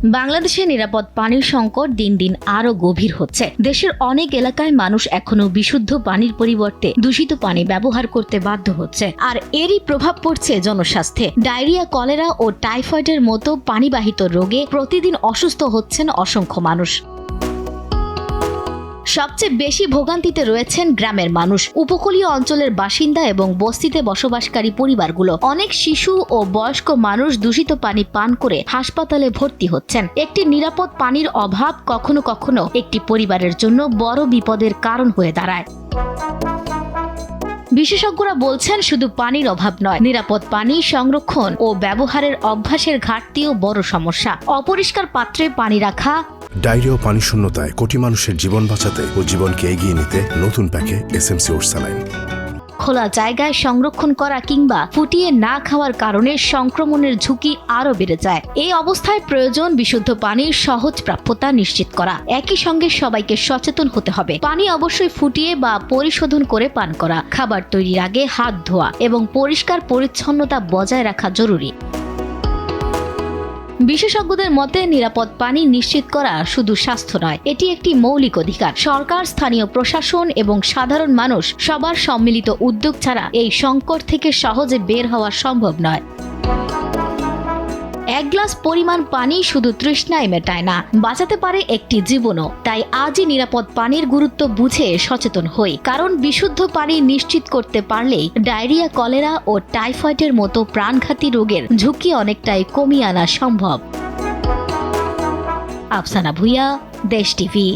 বাংলাদেশে নিরাপদ পানির সংকট দিন দিন আরো গভীর হচ্ছে। দেশের অনেক এলাকায় মানুষ এখনো বিশুদ্ধ পানির পরিবর্তে দূষিত পানি ব্যবহার করতে বাধ্য হচ্ছে, আর এরই প্রভাব পড়ছে জনস্বাস্থ্যে। ডায়রিয়া, কলেরা ও টাইফয়েডের মতো পানিবাহিত রোগে প্রতিদিন অসুস্থ হচ্ছেন অসংখ্য মানুষ। সবচেয়ে বেশি ভোগান্তিতে রয়েছেন গ্রামের মানুষ, উপকূলীয় অঞ্চলের বাসিন্দা এবং বস্তিতে বসবাসকারী পরিবারগুলো। অনেক শিশু ও বয়স্ক মানুষ দূষিত পানি পান করে হাসপাতালে ভর্তি হচ্ছেন। একটি নিরাপদ পানির অভাব কখনো কখনো একটি পরিবারের জন্য বড় বিপদের কারণ হয়ে দাঁড়ায়। বিশেষজ্ঞরা বলছেন, শুধু পানির অভাব নয়, নিরাপদ পানি সংরক্ষণ ও ব্যবহারের অভ্যাসের ঘাটতিও বড় সমস্যা। অপরিষ্কার পাত্রে পানি রাখা, ডায়রিয়া ও পানি শূন্যতায় কোটি মানুষের জীবন বাঁচাতে ও জীবনকে এগিয়ে নিতে নতুন প্যাকে এসএমসি ওটস স্যালাইন। খোলা জায়গায় সংরক্ষণ করা কিংবা ফুটিয়ে না খাওয়ার কারণে সংক্রমণের ঝুঁকি আরও বেড়ে যায়। এই অবস্থায় প্রয়োজন বিশুদ্ধ পানির সহজ প্রাপ্যতা নিশ্চিত করা। একই সঙ্গে সবাইকে সচেতন হতে হবে। পানি অবশ্যই ফুটিয়ে বা পরিশোধন করে পান করা, খাবার তৈরির আগে হাত ধোয়া এবং পরিষ্কার পরিচ্ছন্নতা বজায় রাখা জরুরি। বিশেষজ্ঞদের মতে, নিরাপদ পানি নিশ্চিত করা শুধু স্বাস্থ্য নয়, এটি একটি মৌলিক অধিকার। সরকার, স্থানীয় প্রশাসন এবং সাধারণ মানুষ সবার সম্মিলিত উদ্যোগ ছাড়া এই সংকট থেকে সহজে বের হওয়া সম্ভব নয়। এক গ্লাস পরিমাণ পানি শুধু তৃষ্ণাই মেটায় না, বাঁচাতে পারে একটি জীবনও। তাই আজই নিরাপদ পানির গুরুত্ব বুঝে সচেতন হই, কারণ বিশুদ্ধ পানি নিশ্চিত করতে পারলেই ডায়রিয়া, কলেরা ও টাইফয়েডের মতো প্রাণঘাতী রোগের ঝুঁকি অনেকটাই কমিয়ে আনা সম্ভব। আফসানা ভুঁইয়া, দেশ টিভি।